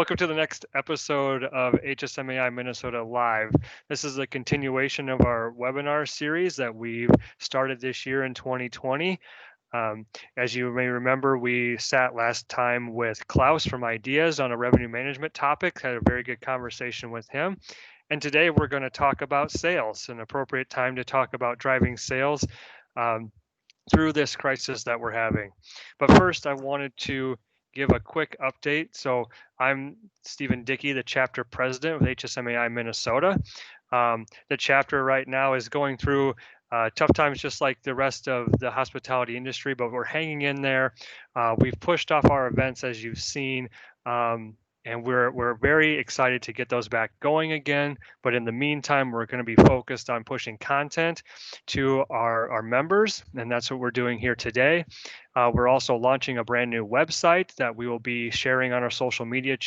Welcome to the next episode of HSMAI Minnesota Live. This is a continuation of our webinar series that we've started this year in 2020. Um, as you may remember, we sat last time with Klaus from Ideas on a revenue management topic, had a very good conversation with him. And today we're going to talk about sales, an appropriate time to talk about driving sales um, through this crisis that we're having. But first, I wanted to give a quick update. So I'm Stephen Dickey, the chapter president with HSMAI Minnesota. The chapter right now is going through tough times just like the rest of the hospitality industry, but we're hanging in there. We've pushed off our events, as you've seen. And we're very excited to get those back going again. But in the meantime, we're going to be focused on pushing content to our members, and that's what we're doing here today. We're also launching a brand new website that we will be sharing on our social media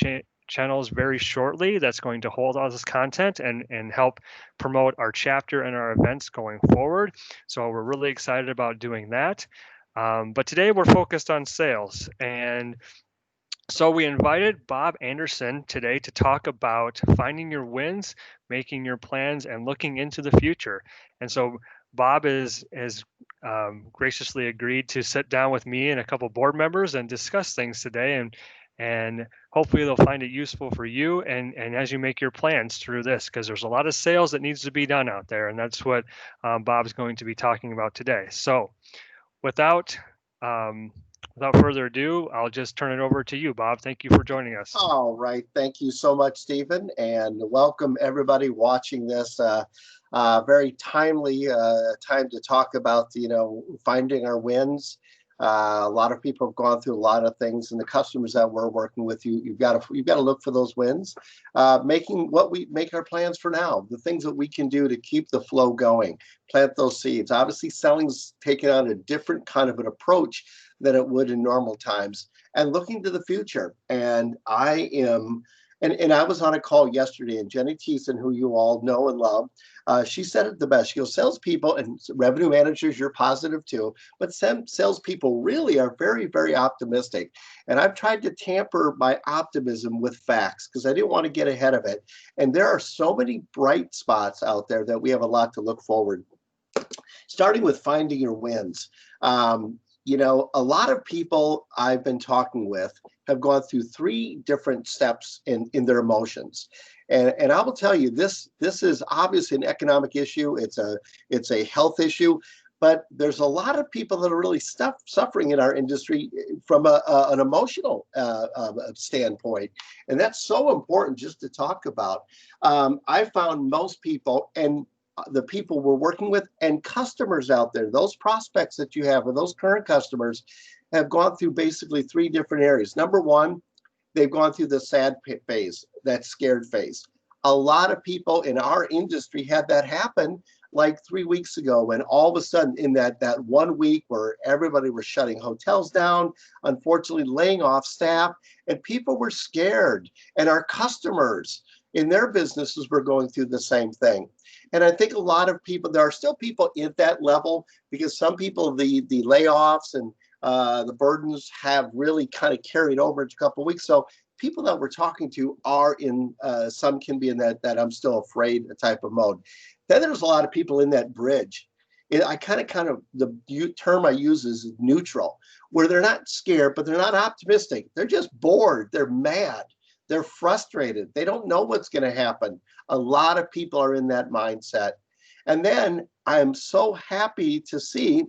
channels very shortly. That's going to hold all this content and help promote our chapter and our events going forward. So we're really excited about doing that. But today we're focused on sales, and so we invited Bob Anderson today to talk about finding your wins, making your plans, and looking into the future. And so Bob has graciously agreed to sit down with me and a couple board members and discuss things today, and hopefully they'll find it useful for you and as you make your plans through this, because there's a lot of sales that needs to be done out there, and that's what Bob's going to be talking about today. So without um, without further ado, I'll just turn it over to you, Bob. Thank you for joining us. All right. Thank you so much, Stephen, and welcome everybody watching this. Very timely time to talk about, finding our wins. A lot of people have gone through a lot of things, and the customers that we're working with, you've got to look for those wins. Make our plans for now, the things that we can do to keep the flow going, plant those seeds. Obviously, selling's taken on a different kind of an approach than it would in normal times, and looking to the future. And I was on a call yesterday, and Jenny Thiessen, who you all know and love, she said it the best. She goes, salespeople and revenue managers, you're positive too, but some salespeople really are very, very optimistic. And I've tried to tamper my optimism with facts because I didn't want to get ahead of it. And there are so many bright spots out there that we have a lot to look forward. Starting with finding your wins. A lot of people I've been talking with have gone through three different steps in their emotions. And I will tell you, this is obviously an economic issue. It's a health issue, but there's a lot of people that are really suffering in our industry from an emotional standpoint. And that's so important just to talk about. I found most people, and the people we're working with and customers out there, those prospects that you have or those current customers have gone through basically three different areas. Number one, they've gone through the sad phase, that scared phase. A lot of people in our industry had that happen like 3 weeks ago, when all of a sudden in that 1 week where everybody was shutting hotels down, unfortunately laying off staff, and people were scared, and our customers in their businesses were going through the same thing. And I think a lot of people, there are still people at that level, because some people, the layoffs and the burdens have really kind of carried over into a couple of weeks. So people that we're talking to are in, some can be in that I'm still afraid type of mode. Then there's a lot of people in that bridge. I kind of, the term I use is neutral, where they're not scared, but they're not optimistic. They're just bored. They're mad. They're frustrated. They don't know what's going to happen. A lot of people are in that mindset. And then I'm so happy to see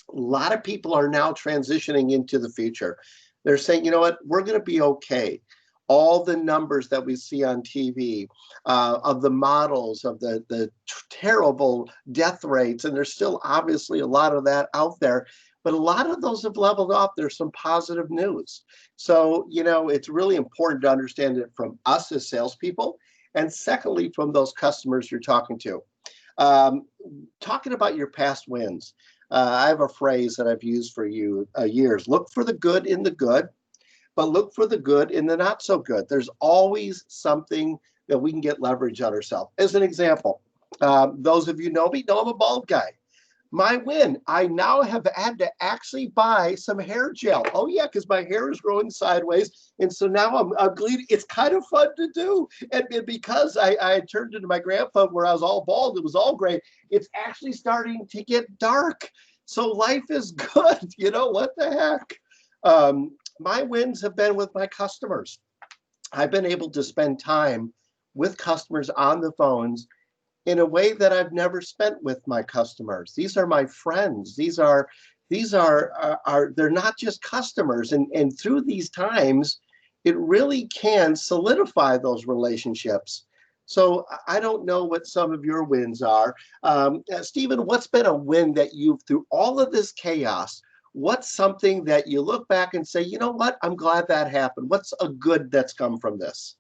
a lot of people are now transitioning into the future. They're saying, you know what, we're going to be okay. All the numbers that we see on TV of the models of the terrible death rates, and there's still obviously a lot of that out there, but a lot of those have leveled off. There's some positive news. So, it's really important to understand it from us as salespeople, and secondly, from those customers you're talking to. Talking about your past wins, I have a phrase that I've used for years. Look for the good in the good, but look for the good in the not so good. There's always something that we can get leverage on ourselves. As an example, those of you know me know I'm a bald guy. My win, I now have had to actually buy some hair gel. Oh yeah, because my hair is growing sideways. And so now I'm bleeding. It's kind of fun to do. And because I turned into my grandpa where I was all bald, it was all gray. It's actually starting to get dark. So life is good. You know, what the heck? My wins have been with my customers. I've been able to spend time with customers on the phones in a way that I've never spent with my customers. These are my friends. These are they're not just customers. And through these times, it really can solidify those relationships. So I don't know what some of your wins are. Stephen, what's been a win that you've, through all of this chaos, what's something that you look back and say, you know what, I'm glad that happened. What's a good that's come from this?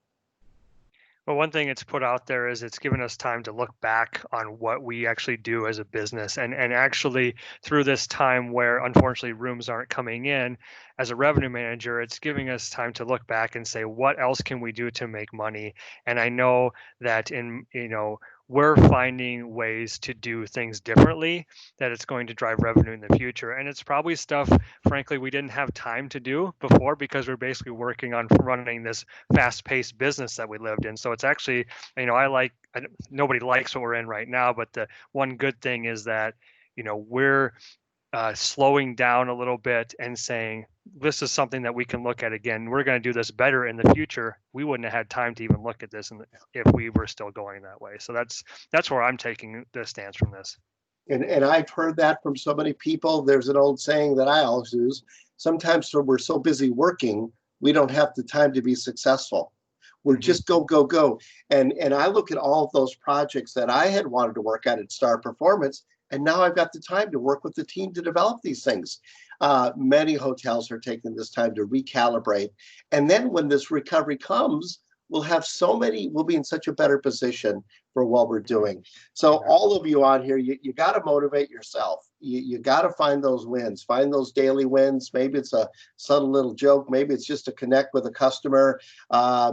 Well, one thing it's put out there is it's given us time to look back on what we actually do as a business. And actually, through this time where unfortunately rooms aren't coming in, as a revenue manager, it's giving us time to look back and say, what else can we do to make money? And I know that we're finding ways to do things differently, that it's going to drive revenue in the future. And it's probably stuff, frankly, we didn't have time to do before because we're basically working on running this fast-paced business that we lived in. So it's actually, nobody likes what we're in right now, but the one good thing is that, we're slowing down a little bit and saying, this is something that we can look at again. We're going to do this better in the future. We wouldn't have had time to even look at this if we were still going that way. So that's where I'm taking the stance from this. And I've heard that from so many people. There's an old saying that I always use. Sometimes we're so busy working, we don't have the time to be successful. We're Mm-hmm. just go, go, go. And I look at all of those projects that I had wanted to work on at Star Performance, and now I've got the time to work with the team to develop these things. Many hotels are taking this time to recalibrate. And then when this recovery comes, we'll be in such a better position for what we're doing. So all of you on here, you got to motivate yourself. You got to find those wins, find those daily wins. Maybe it's a subtle little joke. Maybe it's just to connect with a customer.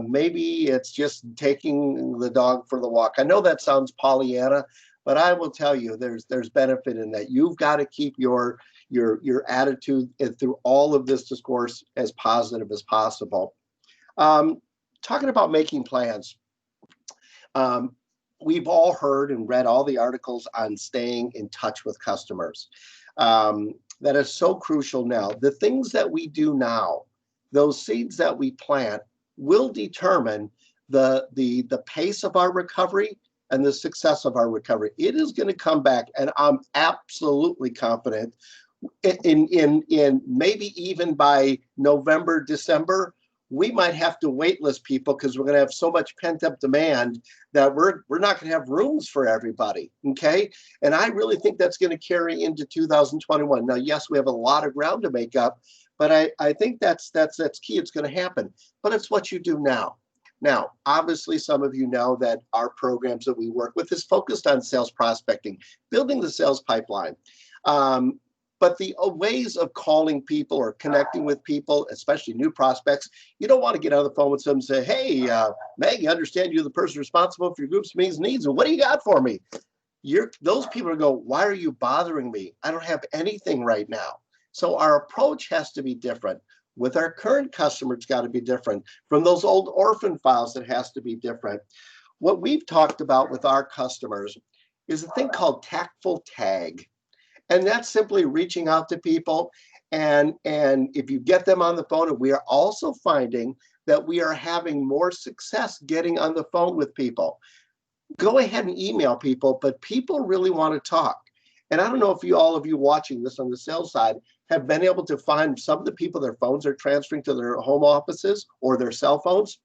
Maybe it's just taking the dog for the walk. I know that sounds Pollyanna, but I will tell you, there's benefit in that. You've got to keep your attitude through all of this discourse as positive as possible. Talking about making plans. We've all heard and read all the articles on staying in touch with customers. That is so crucial now. The things that we do now, those seeds that we plant, will determine the pace of our recovery and the success of our recovery. It is going to come back, and I'm absolutely confident in maybe even by November, December, we might have to waitlist people because we're going to have so much pent up demand that we're not going to have rooms for everybody. Okay. And I really think that's going to carry into 2021. Now, yes, we have a lot of ground to make up, but I think that's key. It's going to happen, but it's what you do now. Now, obviously, some of you know that our programs that we work with is focused on sales prospecting, building the sales pipeline. But the ways of calling people or connecting with people, especially new prospects, you don't want to get on the phone with them and say, hey, Maggie, I understand you're the person responsible for your group's needs. And what do you got for me? Those people go, why are you bothering me? I don't have anything right now. So our approach has to be different. With our current customers, it's got to be different. From those old orphan files, it has to be different. What we've talked about with our customers is a thing called tactful tag. And that's simply reaching out to people. And if you get them on the phone, and we are also finding that we are having more success getting on the phone with people. Go ahead and email people, but people really want to talk. And I don't know if all of you watching this on the sales side have been able to find some of the people their phones are transferring to their home offices or their cell phones.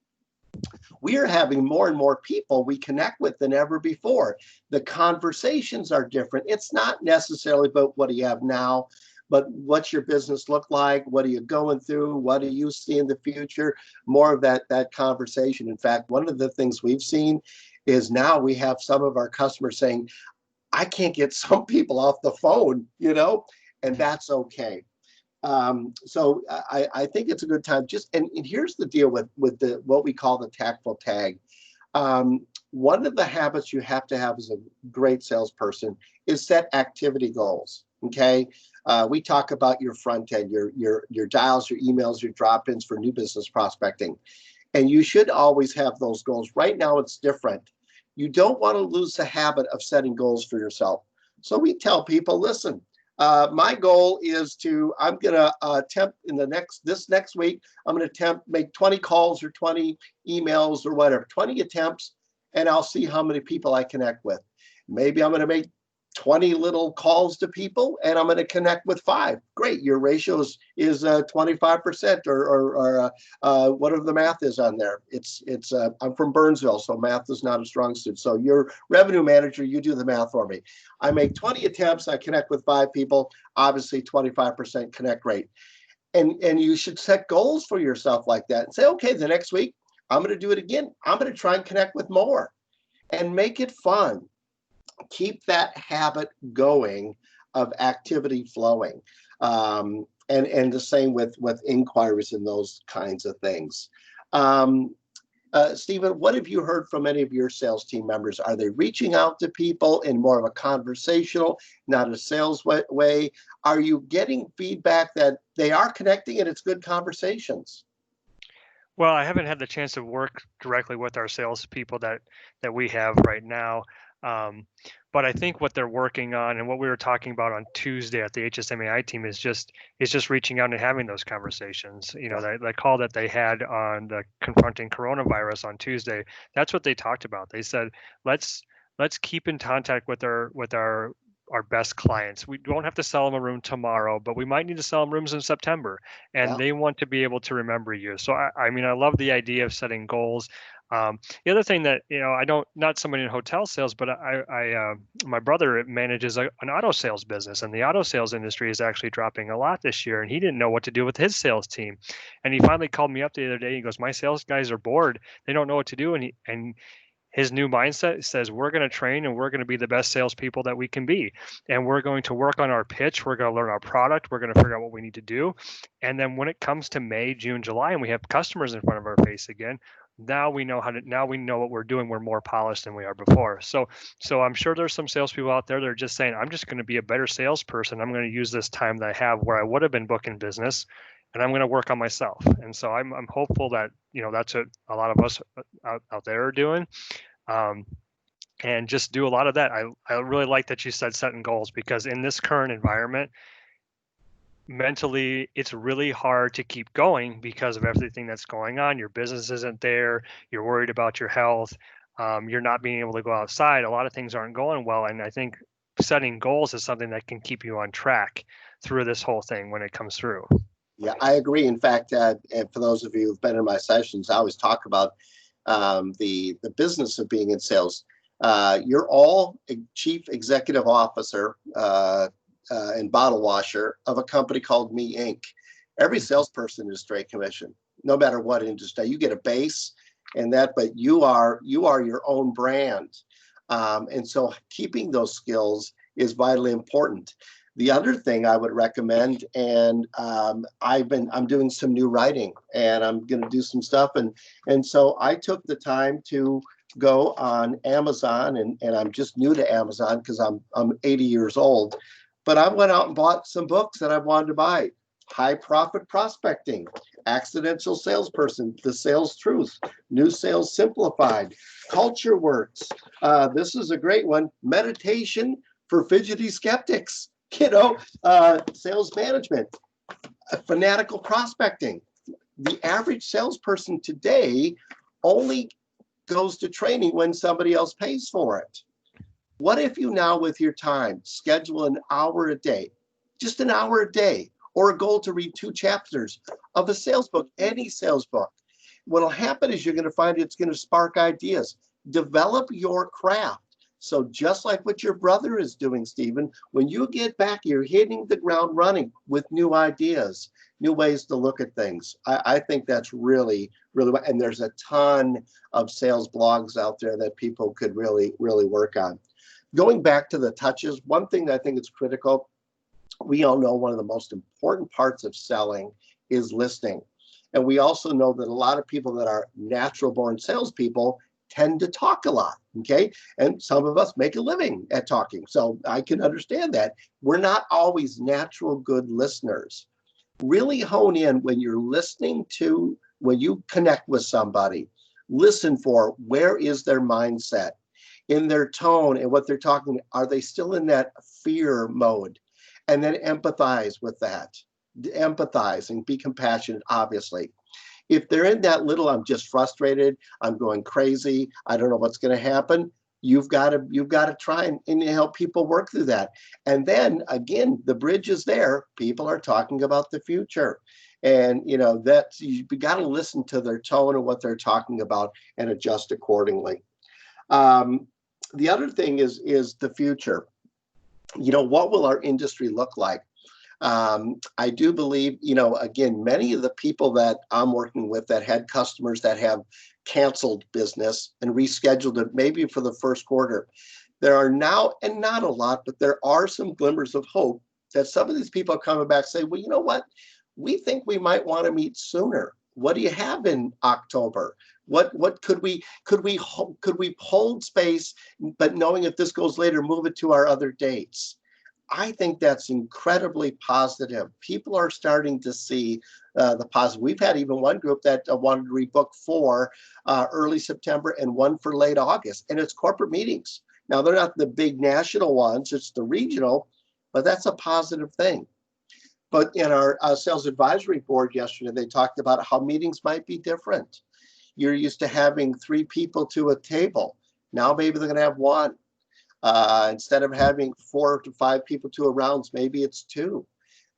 We are having more and more people we connect with than ever before. The conversations are different. It's not necessarily about what do you have now, but what's your business look like? What are you going through? What do you see in the future? More of that conversation. In fact, one of the things we've seen is now we have some of our customers saying, I can't get some people off the phone, and that's okay. So I think it's a good time. And here's the deal with what we call the tactful tag. one of the habits you have to have as a great salesperson is set activity goals. Okay. We talk about your front end, your dials, your emails, your drop-ins for new business prospecting. And you should always have those goals. Right now, it's different. You don't want to lose the habit of setting goals for yourself. So we tell people, listen, my goal is I'm going to attempt this next week, I'm going to make 20 calls or 20 emails or whatever, 20 attempts, and I'll see how many people I connect with. Maybe I'm going to make 20 little calls to people and I'm going to connect with 5. Great. Your ratio is 25% or whatever the math is on there. I'm from Burnsville, so math is not a strong suit. So your revenue manager, you do the math for me. I make 20 attempts, I connect with 5 people, obviously 25% connect rate. And you should set goals for yourself like that and say, okay, the next week, I'm going to do it again. I'm going to try and connect with more and make it fun. Keep that habit going of activity flowing. And the same with inquiries and those kinds of things. Stephen, what have you heard from any of your sales team members? Are they reaching out to people in more of a conversational, not a sales way? Are you getting feedback that they are connecting and it's good conversations? Well, I haven't had the chance to work directly with our salespeople that we have right now. But I think what they're working on and what we were talking about on Tuesday at the HSMAI team is just reaching out and having those conversations. You know, that call that they had on the confronting coronavirus on Tuesday, that's what they talked about. They said, let's keep in contact with our best clients. We won't have to sell them a room tomorrow, but we might need to sell them rooms in September, and Yeah. they want to be able to remember you. So I mean, I love the idea of setting goals. The other thing that, you know, not somebody in hotel sales, but my brother manages an auto sales business, and the auto sales industry is actually dropping a lot this year, and he didn't know what to do with his sales team. And he finally called me up the other day. He goes, my sales guys are bored. They don't know what to do. And his new mindset says, we're going to train and we're going to be the best salespeople that we can be. And we're going to work on our pitch. We're going to learn our product. We're going to figure out what we need to do. And then when it comes to May, June, July, and we have customers in front of our face again, now we know what we're doing. We're more polished than we are before. So I'm sure there's some salespeople out there that are just saying, I'm just going to be a better salesperson. I'm going to use this time that I have where I would have been booking business, and I'm going to work on myself. And so I'm hopeful that, you know, that's what a lot of us out there are doing. And just do a lot of that. I really like that you said setting goals, because in this current environment, mentally, it's really hard to keep going because of everything that's going on. Your business isn't there. You're worried about your health. You're not being able to go outside. A lot of things aren't going well. And I think setting goals is something that can keep you on track through this whole thing when it comes through. Yeah, I agree. In fact, and for those of you who've been in my sessions, I always talk about the business of being in sales. You're all a chief executive officer and bottle washer of a company called Me Inc. Every salesperson is straight commission, no matter what industry. You get a base and that, but you are your own brand. And so keeping those skills is vitally important. The other thing I would recommend, and I'm doing some new writing, and I'm going to do some stuff, and so I took the time to go on Amazon, and I'm just new to Amazon because I'm 80 years old, but I went out and bought some books that I wanted to buy. High Profit Prospecting, Accidental Salesperson, The Sales Truth, New Sales Simplified, Culture Works. This is a great one, Meditation for Fidgety Skeptics. Sales management, fanatical prospecting. The average salesperson today only goes to training when somebody else pays for it. What if you now, with your time, schedule an hour a day, just an hour a day, or a goal to read 2 chapters of a sales book, any sales book? What'll happen is you're going to find it's going to spark ideas. Develop your craft. So just like what your brother is doing, Stephen, when you get back, you're hitting the ground running with new ideas, new ways to look at things. I think that's really, really, and there's a ton of sales blogs out there that people could really, really work on. Going back to the touches, one thing that I think is critical, we all know one of the most important parts of selling is listening. And we also know that a lot of people that are natural born salespeople tend to talk a lot, okay? And some of us make a living at talking, so I can understand that. We're not always natural good listeners. Really hone in when you're listening to, when you connect with somebody, listen for where is their mindset, in their tone and what they're talking. Are they still in that fear mode? And then empathize with that. Empathize and be compassionate, obviously. If they're in that little, I'm just frustrated, I'm going crazy, I don't know what's going to happen, you've got to try and help people work through that. And then again, the bridge is there. People are talking about the future. And that you got to listen to their tone and what they're talking about and adjust accordingly. The other thing is the future. What will our industry look like? I do believe, again, many of the people that I'm working with that had customers that have canceled business and rescheduled it maybe for the first quarter, there are now, and not a lot, but there are some glimmers of hope that some of these people are coming back say, well, you know what? We think we might want to meet sooner. What do you have in October? What could we hold space, but knowing if this goes later, move it to our other dates? I think that's incredibly positive. People are starting to see the positive. We've had even one group that wanted to rebook for early September and one for late August, and it's corporate meetings. Now, they're not the big national ones, it's the regional, but that's a positive thing. But in our sales advisory board yesterday, they talked about how meetings might be different. You're used to having 3 people to a table. Now maybe they're going to have 1. Instead of having 4 to 5 people to a rounds, maybe it's 2.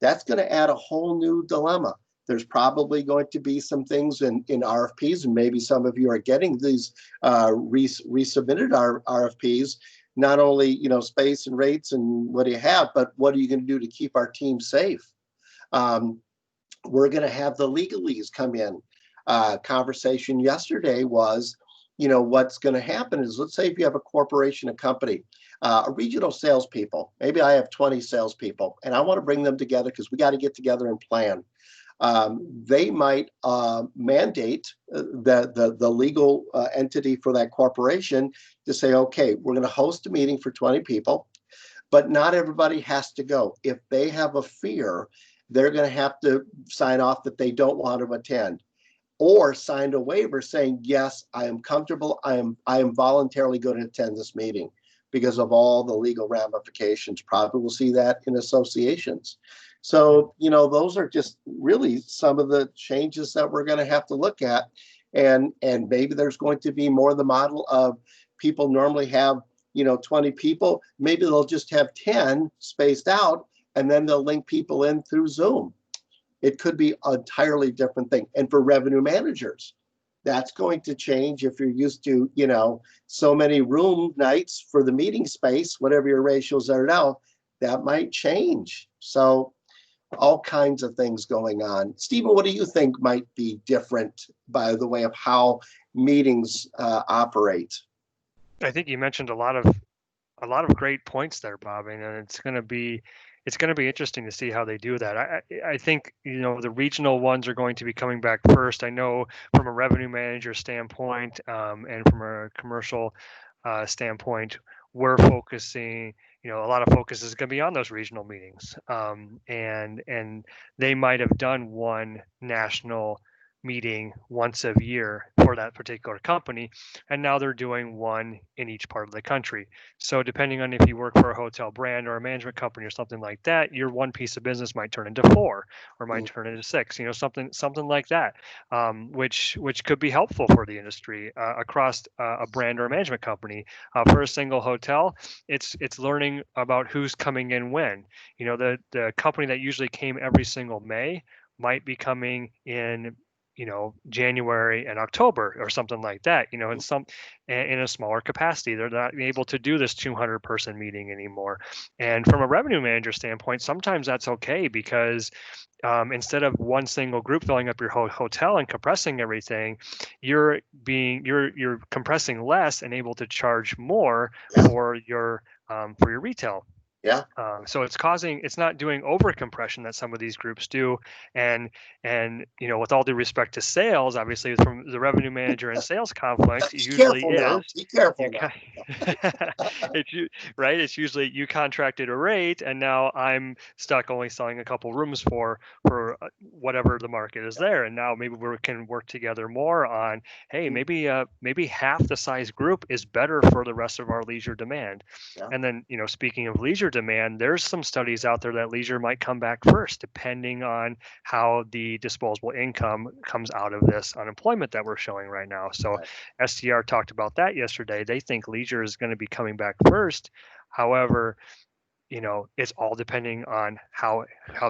That's going to add a whole new dilemma. There's probably going to be some things in RFPs, and maybe some of you are getting these resubmitted RFPs, not only space and rates and what do you have, but what are you going to do to keep our team safe? We're going to have the legalese come in. Conversation yesterday was, what's going to happen is, let's say if you have a corporation, a company, a regional salespeople, maybe I have 20 salespeople and I want to bring them together because we got to get together and plan. They might mandate the legal entity for that corporation to say, okay, we're going to host a meeting for 20 people, but not everybody has to go. If they have a fear, they're going to have to sign off that they don't want to attend, or signed a waiver saying, yes, I am comfortable, I am voluntarily going to attend this meeting because of all the legal ramifications. Probably we'll see that in associations. So, those are just really some of the changes that we're going to have to look at. And maybe there's going to be more the model of people normally have, 20 people, maybe they'll just have 10 spaced out, and then they'll link people in through Zoom. It could be an entirely different thing. And for revenue managers, that's going to change. If you're used to, so many room nights for the meeting space, whatever your ratios are now, that might change. So all kinds of things going on. Stephen, what do you think might be different by the way of how meetings operate? I think you mentioned a lot of great points there, Bob, and it's going to be interesting to see how they do that. I think the regional ones are going to be coming back first. I know from a revenue manager standpoint and from a commercial standpoint, we're focusing. A lot of focus is going to be on those regional meetings, and they might have done one national meeting once a year for that particular company, and now they're doing one in each part of the country. So depending on if you work for a hotel brand or a management company or something like that, your one piece of business might turn into 4 or might turn into 6, something like that, which could be helpful for the industry across a brand or a management company. For a single hotel, it's learning about who's coming in when. The company that usually came every single May might be coming in January and October or something like that, in a smaller capacity. They're not able to do this 200 person meeting anymore. And from a revenue manager standpoint, sometimes that's okay because instead of one single group filling up your whole hotel and compressing everything, you're compressing less and able to charge more for your retail Yeah. So it's not doing over compression that some of these groups do, and with all due respect to sales, obviously from the revenue manager and sales conflict, Be usually careful now. is Be careful you now. right. It's usually you contracted a rate, and now I'm stuck only selling a couple rooms for whatever the market is there, and now maybe we can work together more on, hey, Mm, maybe half the size group is better for the rest of our leisure demand. yeah. And then, speaking of leisure demand, there's some studies out there that leisure might come back first, depending on how the disposable income comes out of this unemployment that we're showing right now. So Right. STR talked about that yesterday. They think leisure is going to be coming back first. However, it's all depending on how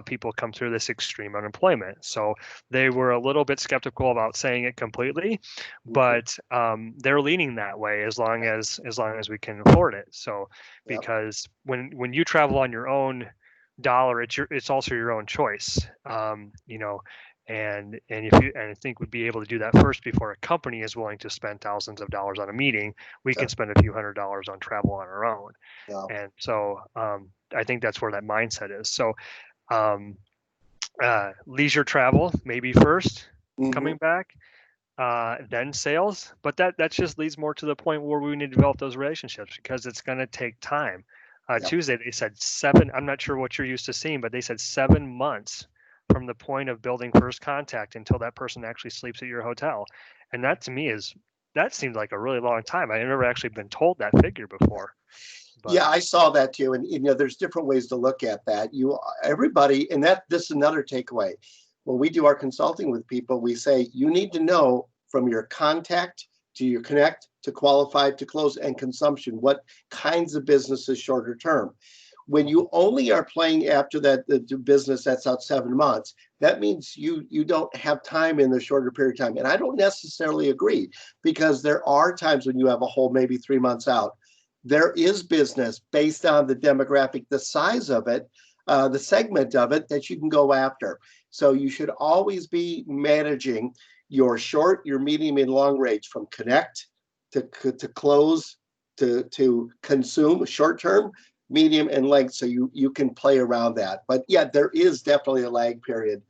people come through this extreme unemployment. So they were a little bit skeptical about saying it completely, Mhm. but they're leaning that way as long as we can afford it. So Yep. because when you travel on your own dollar, it's also your own choice. And if you and I think would be able to do that first before a company is willing to spend thousands of dollars on a meeting, we can Sure. spend a few $100s on travel on our own. Yeah. And so I think that's where that mindset is. So um, leisure travel maybe first Hmm. coming back, then sales. But that just leads more to the point where we need to develop those relationships because it's going to take time. Yep. Tuesday they said 7. I'm not sure what you're used to seeing, but they said 7 months from the point of building first contact until that person actually sleeps at your hotel, and that to me is that seems like a really long time. I've never actually been told that figure before, but Yeah, I saw that too. And there's different ways to look at that. Everybody, and this is another takeaway. When we do our consulting with people, we say you need to know from your contact to your connect to qualified to close and consumption what kinds of business is shorter term. When you only are playing after that the business that's out 7 months, that means you don't have time in the shorter period of time. And I don't necessarily agree, because there are times when you have a whole maybe 3 months out. There is business based on the demographic, the size of it, the segment of it that you can go after. So you should always be managing your short, your medium, and long range, from connect to close to consume, short term, medium, and length. So you can play around that. But yeah, there is definitely a lag period.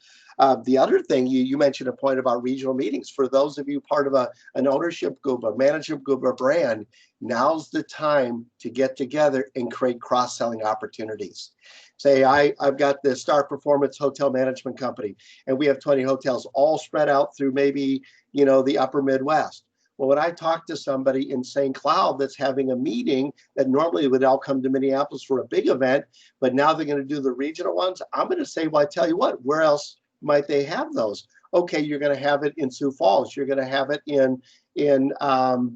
The other thing, you mentioned a point about regional meetings. For those of you part of an ownership group, a management group, a brand, now's the time to get together and create cross-selling opportunities. Say, I've got the Star Performance Hotel Management Company, and we have 20 hotels all spread out through maybe, the upper Midwest. Well, when I talk to somebody in St. Cloud that's having a meeting that normally would all come to Minneapolis for a big event, but now they're going to do the regional ones, I'm going to say, well, I tell you what, where else might they have those? Okay, you're going to have it in Sioux Falls. You're going to have it in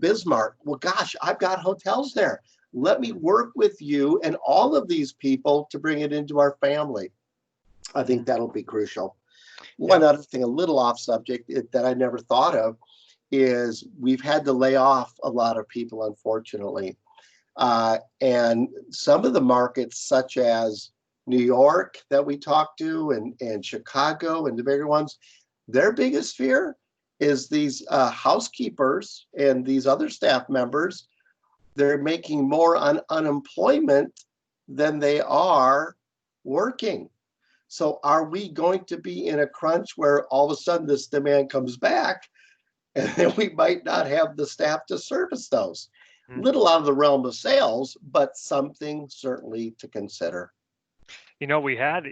Bismarck. Well, gosh, I've got hotels there. Let me work with you and all of these people to bring it into our family. I think mhm, that'll be crucial. One yep. other thing, a little off subject, that I never thought of, is we've had to lay off a lot of people, unfortunately. And some of the markets, such as New York that we talked to, and Chicago and the bigger ones, their biggest fear is these housekeepers and these other staff members. They're making more on unemployment than they are working. So are we going to be in a crunch where all of a sudden this demand comes back, and then we might not have the staff to service those? Mm. Little out of the realm of sales, but something certainly to consider. We had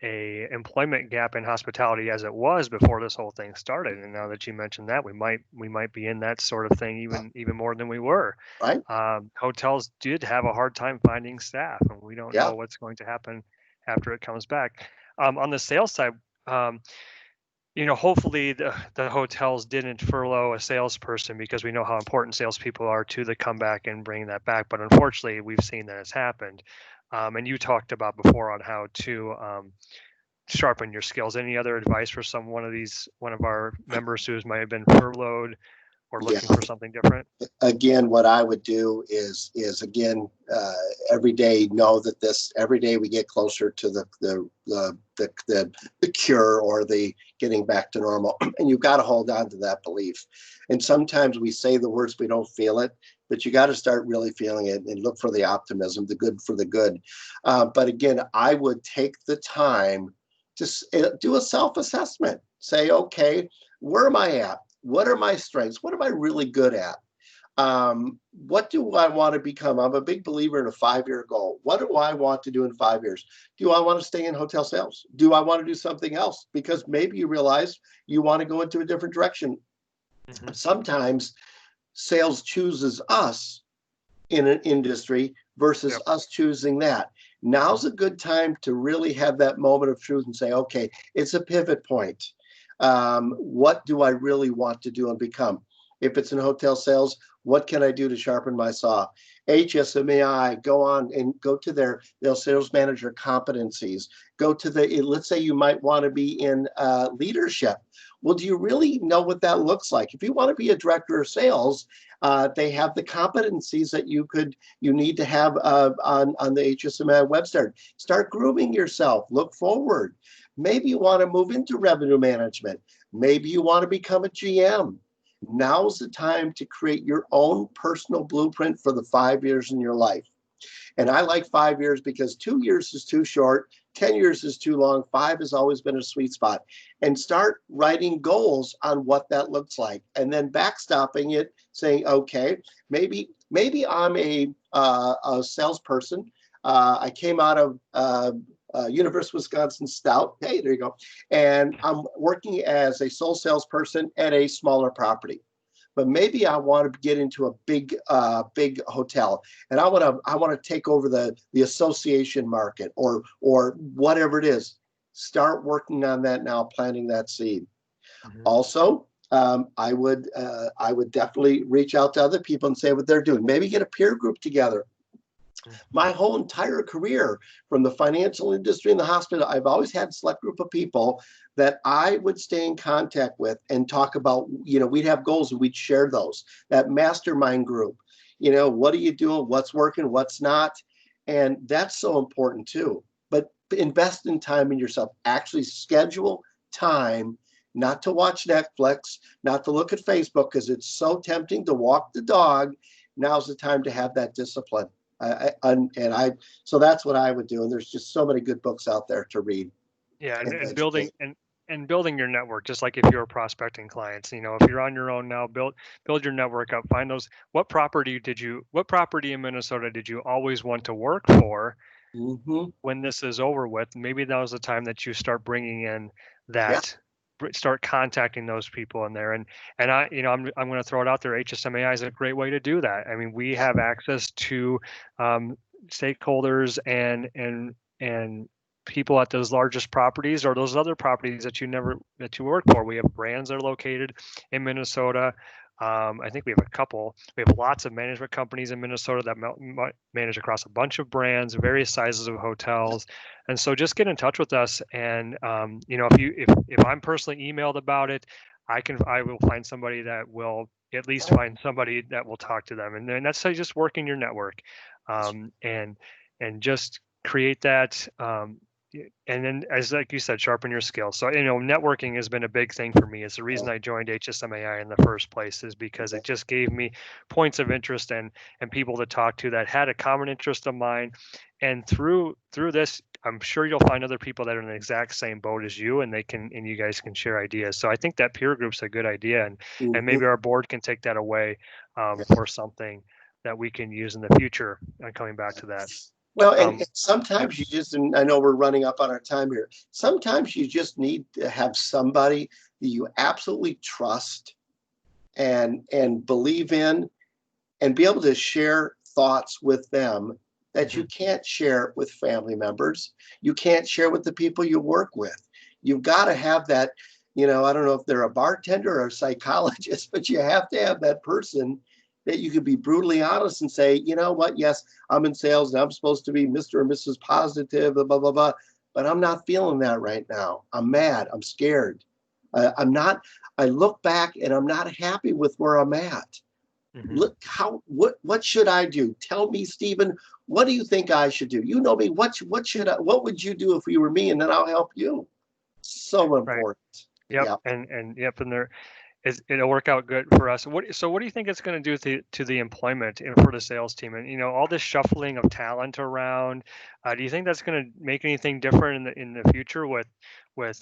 a employment gap in hospitality as it was before this whole thing started, and now that you mentioned that, we might be in that sort of thing even more than we were. Right? Hotels did have a hard time finding staff, and we don't Yeah. know what's going to happen after it comes back. On the sales side, um, hopefully the hotels didn't furlough a salesperson because we know how important salespeople are to the comeback and bringing that back. But unfortunately, we've seen that it's happened. And you talked about before on how to sharpen your skills. Any other advice for one of our members who might have been furloughed or Yeah. looking for something different? Again, what I would do is again, every day know that this every day we get closer to the cure, or the getting back to normal, and you've got to hold on to that belief. And sometimes we say the words, we don't feel it, but you got to start really feeling it and look for the optimism, the good for the good. But again, I would take the time to do a self-assessment. Say, okay, where am I at? What are my strengths? What am I really good at? What do I want to become? I'm a big believer in a 5-year goal. What do I want to do in 5 years? Do I want to stay in hotel sales? Do I want to do something else? Because maybe you realize you want to go into a different direction. Sometimes sales chooses us in an industry versus us choosing that. Now's a good time to really have that moment of truth and say, okay, it's a pivot point. What do I really want to do and become? If it's in hotel sales, what can I do to sharpen my saw? HSMAI, go on and go to their sales manager competencies. Go to let's say you might want to be in leadership. Well, do you really know what that looks like? If you want to be a director of sales, they have the competencies that you need to have on the HSMAI website. Start grooming yourself. Look forward. Maybe you want to move into revenue management. Maybe you want to become a GM. Now's the time to create your own personal blueprint for the 5 years in your life. And I like 5 years because 2 years is too short. 10 years is too long. 5 has always been a sweet spot. And start writing goals on what that looks like. And then backstopping it, saying, okay, maybe I'm a salesperson. I came out of University of Wisconsin Stout. Hey, there you go. And I'm working as a sole salesperson at a smaller property. But maybe I want to get into a big hotel, and I want to take over the association market or whatever it is. Start working on that now, planting that seed. Also, I would definitely reach out to other people and say what they're doing. Maybe get a peer group together. My whole entire career, from the financial industry and the hospital, I've always had a select group of people that I would stay in contact with and talk about, we'd have goals and we'd share those. That mastermind group, what are you doing? What's working? What's not? And that's so important too. But invest in time in yourself. Actually schedule time, not to watch Netflix, not to look at Facebook, because it's so tempting to walk the dog. Now's the time to have that discipline. So that's what I would do. And there's just so many good books out there to read. Yeah, and building your network, just like if you're prospecting clients, if you're on your own now, build your network up. Find those. What property in Minnesota did you always want to work for? When this is over with, maybe that was the time that you start bringing in that. Start contacting those people in there, and I'm going to throw it out there. HSMAI is a great way to do that. I mean, we have access to stakeholders and people at those largest properties or those other properties that you work for. We have brands that are located in Minnesota. I think we have a couple. We have lots of management companies in Minnesota that manage across a bunch of brands, various sizes of hotels, and so just get in touch with us. And if I'm personally emailed about it, I will find somebody that will at least find somebody that will talk to them. And then that's how you just work in your network, and just create that. And then, as like you said, sharpen your skills. So networking has been a big thing for me. It's the reason I joined HSMAI in the first place, is because it just gave me points of interest and people to talk to that had a common interest of mine. And through this, I'm sure you'll find other people that are in the exact same boat as you, and you guys can share ideas. So I think that peer group's a good idea, and maybe our board can take that away for something that we can use in the future. Coming back to that. Well, and sometimes you just, and I know we're running up on our time here, sometimes you just need to have somebody that you absolutely trust and believe in, and be able to share thoughts with them that you can't share with family members. You can't share with the people you work with. You've got to have that, I don't know if they're a bartender or a psychologist, but you have to have that person that you could be brutally honest and say, you know what, yes, I'm in sales and I'm supposed to be Mr. or Mrs. Positive, blah, blah, blah, but I'm not feeling that right now. I'm mad. I'm scared. I look back and I'm not happy with where I'm at. Look, what should I do? Tell me, Stephen, what do you think I should do? You know me, what would you do if you were me? And then I'll help you. So important. Right. Yep. Yeah. And it'll work out good for us. What do you think it's going to do to the employment and for the sales team? And all this shuffling of talent around. Do you think that's going to make anything different in the future with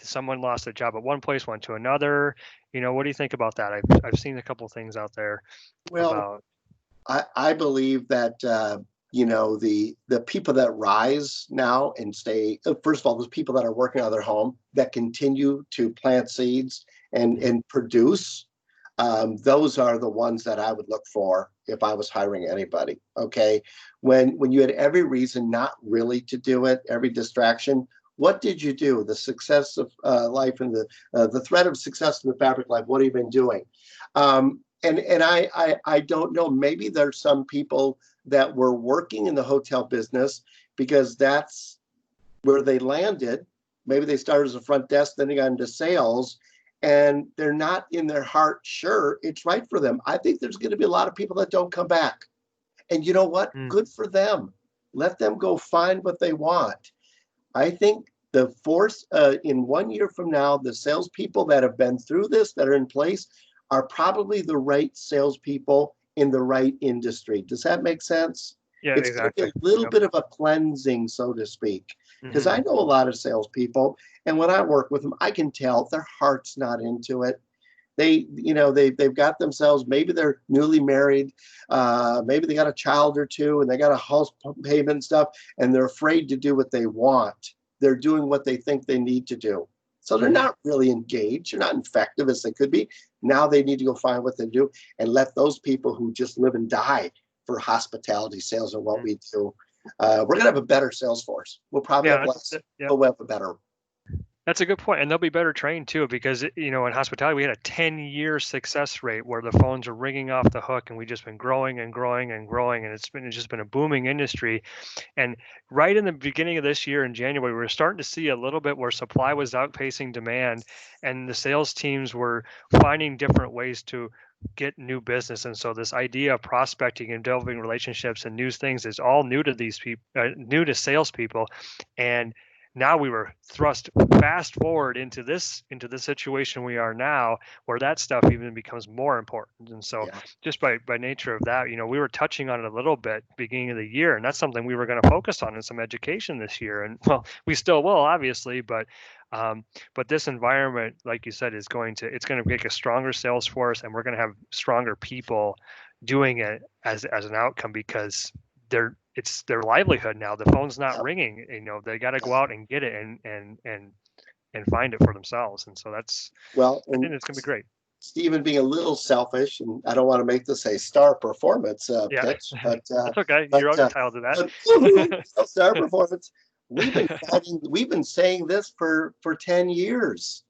someone lost a job at one place, went to another? What do you think about that? I've seen a couple things out there Well, about. I believe that the people that rise now and stay. First of all, those people that are working out of their home that continue to plant seeds and produce. Those are the ones that I would look for if I was hiring anybody. Okay, when you had every reason not really to do it, every distraction. What did you do? The success of life and the threat of success in the fabric life. What have you been doing? And I don't know. Maybe there's some people that were working in the hotel business because that's where they landed. Maybe they started as a front desk, then they got into sales, and they're not in their heart sure it's right for them. I think there's going to be a lot of people that don't come back. And you know what? Mm, Good for them. Let them go find what they want. I think the force in 1 year from now, the salespeople that have been through this, that are in place, are probably the right salespeople in the right industry. Does that make sense? yeah, It's going to be exactly. a little Yep. bit of a cleansing, so to speak, because Hmm. I know a lot of salespeople, and when I work with them, I can tell their heart's not into it. They've got themselves. Maybe they're newly married. Maybe they got a child or two, and they got a house payment and stuff, and they're afraid to do what they want. They're doing what they think they need to do. So they're Hmm. not really engaged. They're not effective as they could be. Now they need to go find what they do and let those people who just live and die for hospitality sales and what we do. We're going to have a better sales force. We'll probably have Yeah, less, yeah. but we'll have a better. That's a good point, and they'll be better trained too, because in hospitality we had a 10-year success rate where the phones are ringing off the hook, and we've just been growing and growing and growing, and it's just been a booming industry. And right in the beginning of this year in January, we were starting to see a little bit where supply was outpacing demand, and the sales teams were finding different ways to get new business. And so this idea of prospecting and developing relationships and new things is all new to these people, new to salespeople, and now we were thrust fast forward into the situation we are now, where that stuff even becomes more important. And so Yeah. just by nature of that, we were touching on it a little bit beginning of the year, and that's something we were going to focus on in some education this year. And well, we still will, obviously, but this environment, like you said, it's going to make a stronger sales force, and we're going to have stronger people doing it as an outcome, because it's their livelihood now. The phone's not Yeah. ringing. They got to go out and get it and find it for themselves. And so Well, I and think it's gonna be great. Stephen, being a little selfish, and I don't want to make this a star performance Yeah, pitch, but that's okay. but You're uh, entitled to but woohoo, that. star performance. We've been saying this for 10 years.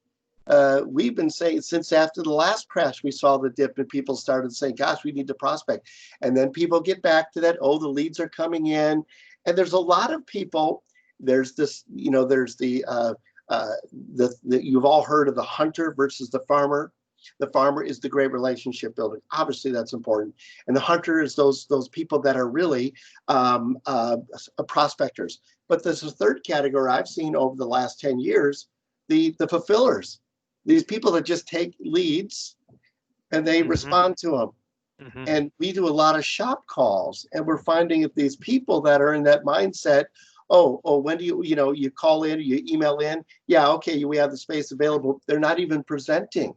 We've been saying since after the last crash, we saw the dip, and people started saying, "Gosh, we need to prospect," and then people get back to that. Oh, the leads are coming in, and there's a lot of people. There's this, there's the you've all heard of the hunter versus the farmer. The farmer is the great relationship building. Obviously, that's important. And the hunter is those people that are really prospectors. But there's a third category I've seen over the last 10 years, the fulfillers. These people that just take leads and they Hmm. respond to them. Hmm. And we do a lot of shop calls, and we're finding that these people that are in that mindset, oh, when do you call in or you email in? Yeah, okay, we have the space available. They're not even presenting.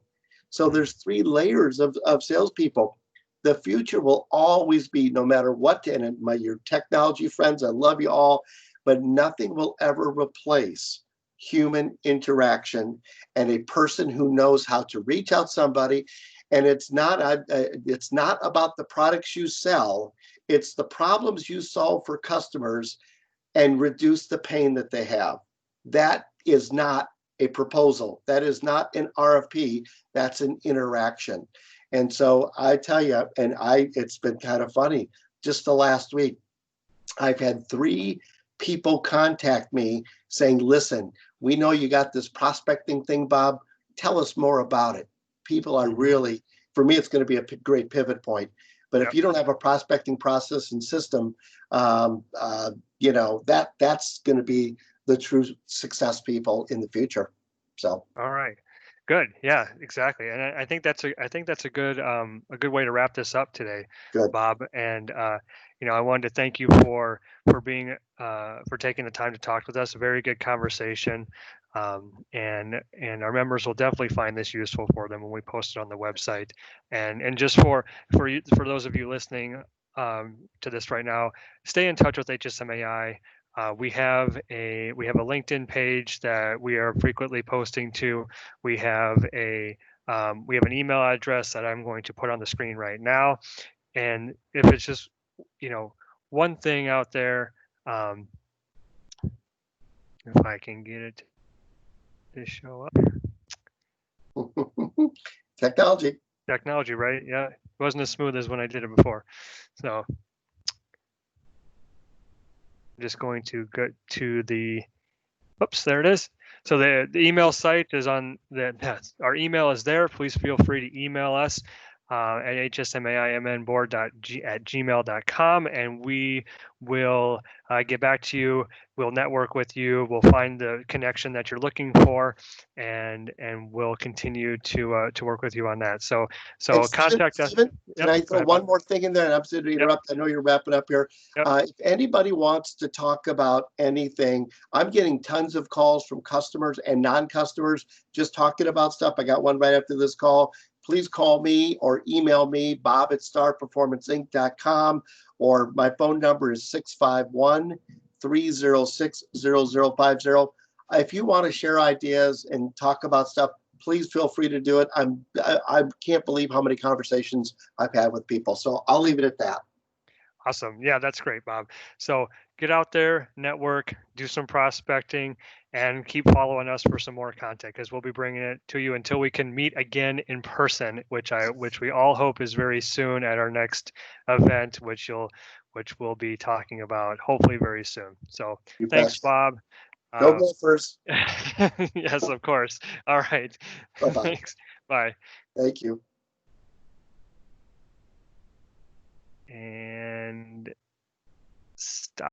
So there's three layers of salespeople. The future will always be, no matter what, and your technology friends, I love you all, but nothing will ever replace human interaction and a person who knows how to reach out somebody. And it's not about the products you sell, it's the problems you solve for customers and reduce the pain that they have. That is not a proposal. That is not an RFP. That's an interaction. And so I tell you, it's been kind of funny. Just the last week, I've had 3 people contact me saying, "Listen, we know you got this prospecting thing, Bob. Tell us more about it." People are Hmm. really, for me, it's going to be a great pivot point. But if Yep. you don't have a prospecting process and system, that's going to be the true success people in the future. So, All right. Good. Yeah, exactly. And I think that's a good way to wrap this up today, Good. Bob. And I wanted to thank you for being for taking the time to talk with us. A very good conversation. And our members will definitely find this useful for them when we post it on the website. And just for those of you listening to this right now, stay in touch with HSMAI. We have a LinkedIn page that we are frequently posting to. We have an email address that I'm going to put on the screen right now. And if it's just one thing out there, um, if I can get it to show up, Technology. technology, right? Yeah, it wasn't as smooth as when I did it before. So I'm just going to go to the. Oops, there it is. So the email site is on our email is there. Please feel free to email us at hsmaimnboard@gmail.com, and we will get back to you. We'll network with you. We'll find the connection that you're looking for, and we'll continue to work with you on that. So And Stephen, contact us. can Yep. I Go throw ahead, Bob. one more thing in there? And I'm sorry to Yep. interrupt. I know you're wrapping up here. Yep. If anybody wants to talk about anything, I'm getting tons of calls from customers and non-customers just talking about stuff. I got one right after this call. Please call me or email me, bob@starperformanceinc.com, or my phone number is 651-306-0050. If you want to share ideas and talk about stuff, please feel free to do it. I can't believe how many conversations I've had with people. So I'll leave it at that. Awesome. Yeah, that's great, Bob. So get out there, network, do some prospecting, and keep following us for some more content because we'll be bringing it to you until we can meet again in person, which we all hope is very soon at our next event, which we'll be talking about hopefully very soon. So You thanks, bet. Bob. Go Gophers. Yes, of course. All right. Bye-bye. Thanks. Bye. Thank you. And stop.